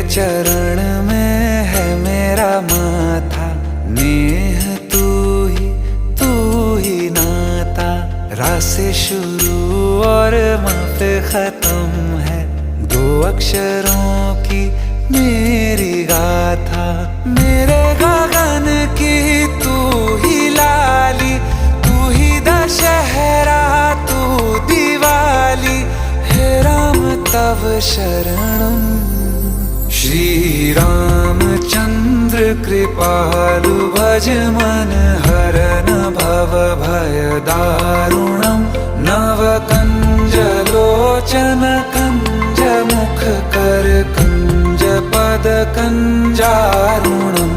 चरण में है मेरा माथा, नेह तू ही नाता। रा से शुरू और माँ पे खत्म है, दो अक्षरों की मेरी गाथा। मेरे गगन की तू ही लाली, तू ही दशहरा, तू दिवाली। हे राम तव शरणम। श्री रामचंद्र कृपालु भज मन हरन भव भय दारुणम। नव कंज लोचन कंज मुख कर कंज पद कंजारुणम।